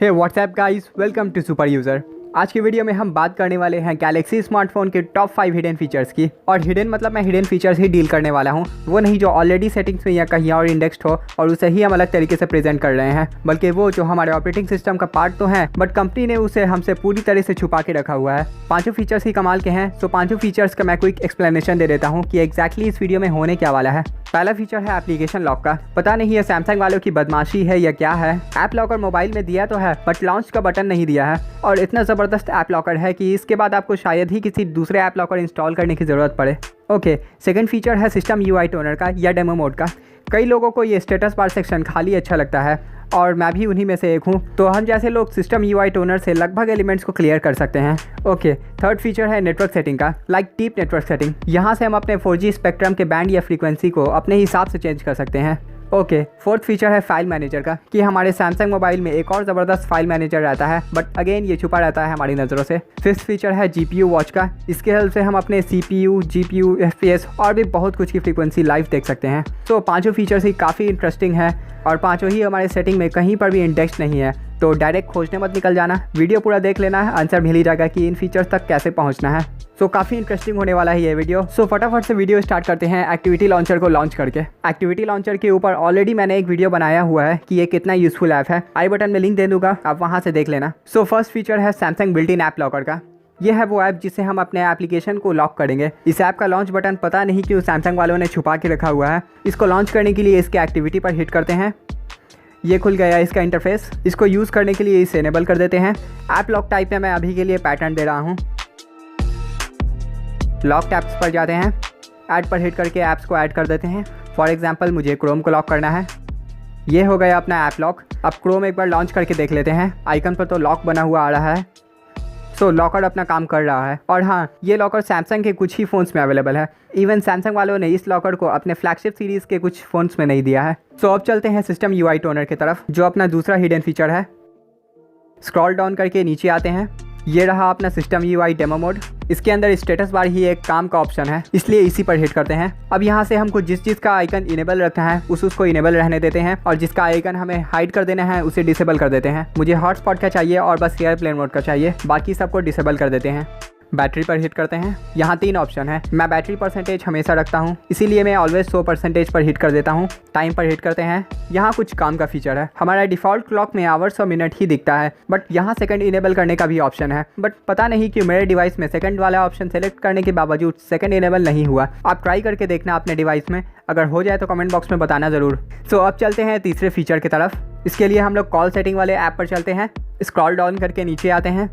Hey WhatsApp guys, welcome to super user. आज की video में हम बात करने वाले हैं गैलेक्सी स्मार्टफोन के टॉप 5 हिडन फीचर्स की। और हिडन मतलब मैं हिडन फीचर्स ही डील करने वाला हूं, वो नहीं जो ऑलरेडी सेटिंग्स में या कहीं और इंडेक्स्ड हो और उसे ही हम अलग तरीके से प्रेजेंट कर रहे हैं, बल्कि वो जो हमारे ऑपरेटिंग सिस्टम का पार्ट तो है बट कंपनी ने उसे हमसे पूरी तरह से छुपा के रखा हुआ है। पांचों फीचर्स ही कमाल के हैं, सो पांचों फीचर्स का मैं क्विक एक्सप्लेनेशन दे देता हूँ कि एग्जैक्टली इस वीडियो में होने क्या वाला है। पहला फीचर है एप्लीकेशन लॉक का। पता नहीं ये सैमसंग वालों की बदमाशी है या क्या है, ऐप लॉकर मोबाइल में दिया तो है बट लॉन्च का बटन नहीं दिया है, और इतना ज़बरदस्त ऐप लॉकर है कि इसके बाद आपको शायद ही किसी दूसरे ऐप लॉकर इंस्टॉल करने की ज़रूरत पड़े। ओके, सेकंड फीचर है सिस्टम यूआई टोनर का या डेमो मोड का। कई लोगों को ये स्टेटस बार सेक्शन खाली अच्छा लगता है और मैं भी उन्हीं में से एक हूँ, तो हम जैसे लोग सिस्टम यूआई टोनर से लगभग एलिमेंट्स को क्लियर कर सकते हैं। ओके, थर्ड फीचर है नेटवर्क सेटिंग का, लाइक डीप नेटवर्क सेटिंग। यहाँ से हम अपने 4G स्पेक्ट्रम के बैंड या फ्रीक्वेंसी को अपने हिसाब से चेंज कर सकते हैं। ओके, फोर्थ फीचर है फाइल मैनेजर का, कि हमारे सैमसंग मोबाइल में एक और ज़बरदस्त फाइल मैनेजर रहता है बट अगेन ये छुपा रहता है हमारी नज़रों से। फिफ्थ फीचर है GPU वॉच का। इसके हेल्प से हम अपने CPU, GPU, FPS और भी बहुत कुछ की फ्रीक्वेंसी लाइव देख सकते हैं। तो पांचों फीचर्स ही काफ़ी इंटरेस्टिंग है और पांचों ही हमारे सेटिंग में कहीं पर भी इंडेक्स नहीं है, तो डायरेक्ट खोजने मत निकल जाना, वीडियो पूरा देख लेना है, आंसर मिल ही जाएगा कि इन फीचर्स तक कैसे पहुंचना है। सो काफ़ी इंटरेस्टिंग होने वाला है ये वीडियो। सो फटाफट से वीडियो स्टार्ट करते हैं एक्टिविटी लॉन्चर को लॉन्च करके। एक्टिविटी लॉन्चर के ऊपर ऑलरेडी मैंने एक वीडियो बनाया हुआ है कि ये कितना यूजफुल ऐप है, आई बटन में लिंक दे दूंगा, आप वहाँ से देख लेना। सो फर्स्ट फीचर है Samsung built in app locker का। यह है वो ऐप जिससे हम अपने एप्लीकेशन को लॉक करेंगे। इस ऐप का लॉन्च बटन पता नहीं क्यों सैमसंग वालों ने छुपा के रखा हुआ है। इसको लॉन्च करने के लिए इसके एक्टिविटी पर हिट करते हैं, ये खुल गया इसका इंटरफेस। इसको यूज़ करने के लिए इसे इनेबल कर देते हैं। ऐप लॉक टाइप में मैं अभी के लिए पैटर्न दे रहा हूँ। लॉक टैप्स पर जाते हैं, ऐड पर हिट करके ऐप्स को ऐड कर देते हैं। फॉर एग्जांपल मुझे क्रोम को लॉक करना है। ये हो गया अपना ऐप लॉक। अब क्रोम एक बार लॉन्च करके देख लेते हैं। आइकन पर तो लॉक बना हुआ आ रहा है, सो लॉकर अपना काम कर रहा है। और हाँ, ये लॉकर सैमसंग के कुछ ही फ़ोन्स में अवेलेबल है। इवन सैमसंग वालों ने इस लॉकर को अपने फ्लैगशिप सीरीज़ के कुछ फ़ोन्स में नहीं दिया है। सो अब चलते हैं सिस्टम यूआई टोनर की तरफ, जो अपना दूसरा हिडन फीचर है। स्क्रॉल डाउन करके नीचे आते हैं, ये रहा अपना सिस्टम यूआई डेमो मोड। इसके अंदर स्टेटस बार ही एक काम का ऑप्शन है, इसलिए इसी पर हिट करते हैं। अब यहाँ से हमको जिस चीज़ का आइकन इनेबल रखना है उसको इनेबल रहने देते हैं, और जिसका आइकन हमें हाइड कर देना है उसे डिसेबल कर देते हैं। मुझे हॉटस्पॉट का चाहिए और बस एयरप्लेन मोड का चाहिए, बाकी सबको डिसेबल कर देते हैं। बैटरी पर हिट करते हैं। यहाँ 3 ऑप्शन है। मैं बैटरी परसेंटेज हमेशा रखता हूँ, इसीलिए मैं ऑलवेज 100% पर हिट कर देता हूँ। टाइम पर हिट करते हैं। यहाँ कुछ काम का फीचर है। हमारा डिफ़ॉल्ट क्लॉक में आवर्स और मिनट ही दिखता है, बट यहाँ सेकंड इनेबल करने का भी ऑप्शन है। बट पता नहीं क्यों मेरे डिवाइस में सेकंड वाला ऑप्शन सेलेक्ट करने के बावजूद सेकंड इनेबल नहीं हुआ। आप ट्राई करके देखना अपने डिवाइस में, अगर हो जाए तो कमेंट बॉक्स में बताना ज़रूर। सो अब चलते हैं तीसरे फीचर की तरफ। इसके लिए हम लोग कॉल सेटिंग वाले ऐप पर चलते हैं। स्क्रॉल डाउन करके नीचे आते हैं,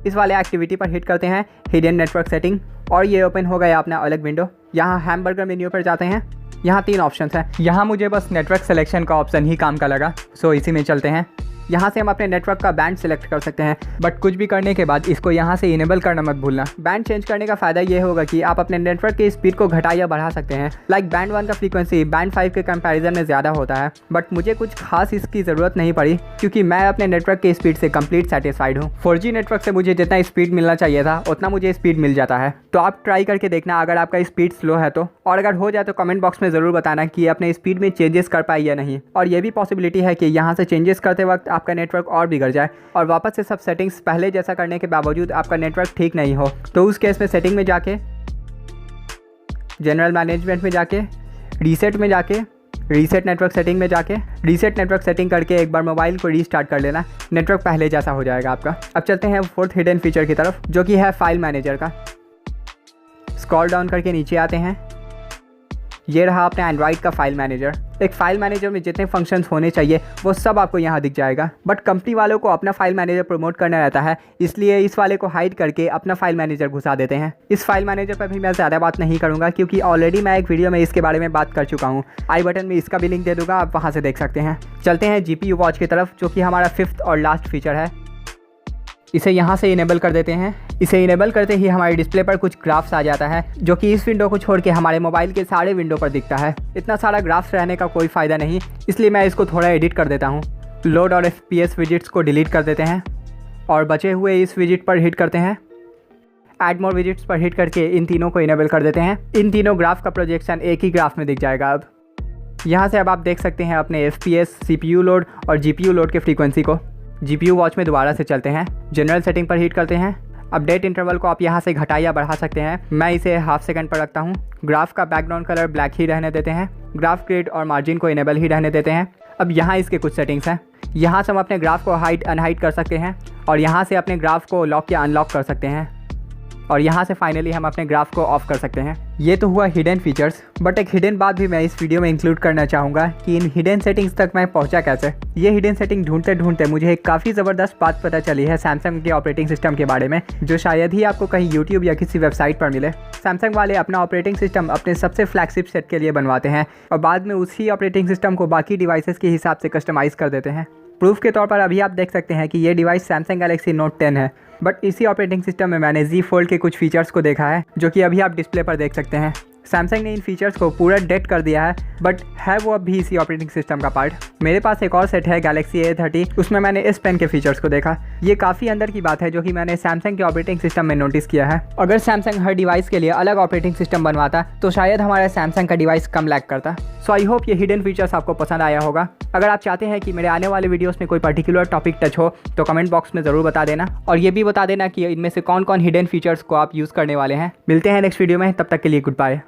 इस वाले एक्टिविटी पर हिट करते हैं, हिडन नेटवर्क सेटिंग, और ये ओपन हो गया अपना अलग विंडो। यहाँ हैमबर्गर मेन्यू पर जाते हैं। यहाँ 3 ऑप्शंस हैं। यहाँ मुझे बस नेटवर्क सिलेक्शन का ऑप्शन ही काम का लगा, सो इसी में चलते हैं। यहाँ से हम अपने नेटवर्क का बैंड सेलेक्ट कर सकते हैं, बट कुछ भी करने के बाद इसको यहाँ से इनेबल करना मत भूलना। बैंड चेंज करने का फ़ायदा ये होगा कि आप अपने नेटवर्क की स्पीड को घटा या बढ़ा सकते हैं। लाइक बैंड 1 का फ्रीक्वेंसी बैंड 5 के कंपैरिजन में ज़्यादा होता है, बट मुझे कुछ खास इसकी ज़रूरत नहीं पड़ी क्योंकि मैं अपने नेटवर्क की स्पीड से कंप्लीट सेटिस्फाइड हूँ। 4G नेटवर्क से मुझे जितना स्पीड मिलना चाहिए था उतना मुझे स्पीड मिल जाता है। तो आप ट्राई करके देखना अगर आपका स्पीड स्लो है तो, और अगर हो जाए तो कमेंट बॉक्स में ज़रूर बताना कि अपने स्पीड में चेंजेस कर पाए या नहीं। और ये भी पॉसिबिलिटी है कि यहाँ से चेंजेस करते वक्त आपका नेटवर्क और बिगड़ जाए और वापस से सब सेटिंग्स पहले जैसा करने के बावजूद आपका नेटवर्क ठीक नहीं हो, तो उस केस में सेटिंग में जाके, जनरल मैनेजमेंट में जाके, रीसेट में जाके, रीसेट नेटवर्क सेटिंग में जाके, रीसेट नेटवर्क सेटिंग करके एक बार मोबाइल को रीस्टार्ट कर लेना, नेटवर्क पहले जैसा हो जाएगा आपका। अब चलते हैं फोर्थ हिडन फीचर की तरफ, जो कि है फाइल मैनेजर का। स्क्रॉल डाउन करके नीचे आते हैं, ये रहा अपना एंड्रॉइड का फाइल मैनेजर। एक फाइल मैनेजर में जितने फंक्शंस होने चाहिए वो सब आपको यहाँ दिख जाएगा, बट कंपनी वालों को अपना फाइल मैनेजर प्रमोट करना रहता है, इसलिए इस वाले को हाइड करके अपना फाइल मैनेजर घुसा देते हैं। इस फाइल मैनेजर पर भी मैं ज़्यादा बात नहीं करूँगा क्योंकि ऑलरेडी मैं एक वीडियो में इसके बारे में बात कर चुका हूँ। आई बटन में इसका भी लिंक दे दूँगा, आप वहाँ से देख सकते हैं। चलते हैं GPU वॉच की तरफ, जो कि हमारा 5th और लास्ट फीचर है। इसे यहाँ से इनेबल कर देते हैं। इसे इनेबल करते ही हमारे डिस्प्ले पर कुछ ग्राफ्स आ जाता है, जो कि इस विंडो को छोड़ के हमारे मोबाइल के सारे विंडो पर दिखता है। इतना सारा ग्राफ्स रहने का कोई फ़ायदा नहीं, इसलिए मैं इसको थोड़ा एडिट कर देता हूँ। लोड और FPS विजिट्स को डिलीट कर देते हैं और बचे हुए इस विजिट पर हिट करते हैं। ऐड मोर विजिट्स पर हिट करके इन तीनों को इनेबल कर देते हैं। इन तीनों ग्राफ का प्रोजेक्शन एक ही ग्राफ में दिख जाएगा। अब यहाँ से अब आप देख सकते हैं अपने FPS, CPU लोड और GPU लोड के फ्रीक्वेंसी को। GPU वॉच में दोबारा से चलते हैं, जनरल सेटिंग पर हीट करते हैं। अपडेट इंटरवल को आप यहाँ से घटा या बढ़ा सकते हैं। मैं इसे हाफ सेकंड पर रखता हूँ। ग्राफ का बैकग्राउंड कलर ब्लैक ही रहने देते हैं। ग्राफ ग्रिड और मार्जिन को इनेबल ही रहने देते हैं। अब यहाँ इसके कुछ सेटिंग्स हैं। यहाँ से हम अपने ग्राफ को हाइट अनहाइट कर सकते हैं और यहाँ से अपने ग्राफ को लॉक या अनलॉक कर सकते हैं और यहाँ से फाइनली हम अपने ग्राफ को ऑफ कर सकते हैं। ये तो हुआ हिडन फीचर्स, बट एक हिडन बात भी मैं इस वीडियो में इंक्लूड करना चाहूँगा कि इन हिडन सेटिंग्स तक मैं पहुँचा कैसे। ये हिडन सेटिंग ढूंढते ढूंढते मुझे एक काफ़ी ज़बरदस्त बात पता चली है सैमसंग के ऑपरेटिंग सिस्टम के बारे में, जो शायद ही आपको कहीं यूट्यूब या किसी वेबसाइट पर मिले। सैमसंग वाले अपना ऑपरेटिंग सिस्टम अपने सबसे फ्लैगशिप सेट के लिए बनवाते हैं और बाद में उसी ऑपरेटिंग सिस्टम को बाकी डिवाइसेस के हिसाब से कस्टमाइज़ कर देते हैं। प्रूफ के तौर पर अभी आप देख सकते हैं कि ये डिवाइस सैमसंग गैलेक्सी नोट 10 है, बट इसी ऑपरेटिंग सिस्टम में मैंने Z Fold के कुछ फीचर्स को देखा है जो कि अभी आप डिस्प्ले पर देख सकते हैं। सैमसंग ने इन फीचर्स को पूरा डेट कर दिया है, बट है वो अब भी इसी ऑपरेटिंग सिस्टम का पार्ट। मेरे पास एक और सेट है गैलेक्सी A30, उसमें मैंने इस पेन के फीचर्स को देखा। ये काफ़ी अंदर की बात है जो कि मैंने सैमसंग के ऑपरेटिंग सिस्टम में नोटिस किया है। अगर सैमसंग हर डिवाइस के लिए अलग ऑपरेटिंग सिस्टम बनवाता तो शायद हमारा सैमसंग का डिवाइस कम लैग करता। सो आई होप ये हिडन फीचर्स आपको पसंद आया होगा। अगर आप चाहते हैं कि मेरे आने वाले वीडियोस में कोई पर्टिकुलर टॉपिक टच हो तो कमेंट बॉक्स में ज़रूर बता देना और ये भी बता देना कि इनमें से कौन कौन हिडन फीचर्स को आप यूज़ करने वाले हैं। मिलते हैं नेक्स्ट वीडियो में, तब तक के लिए गुड बाय।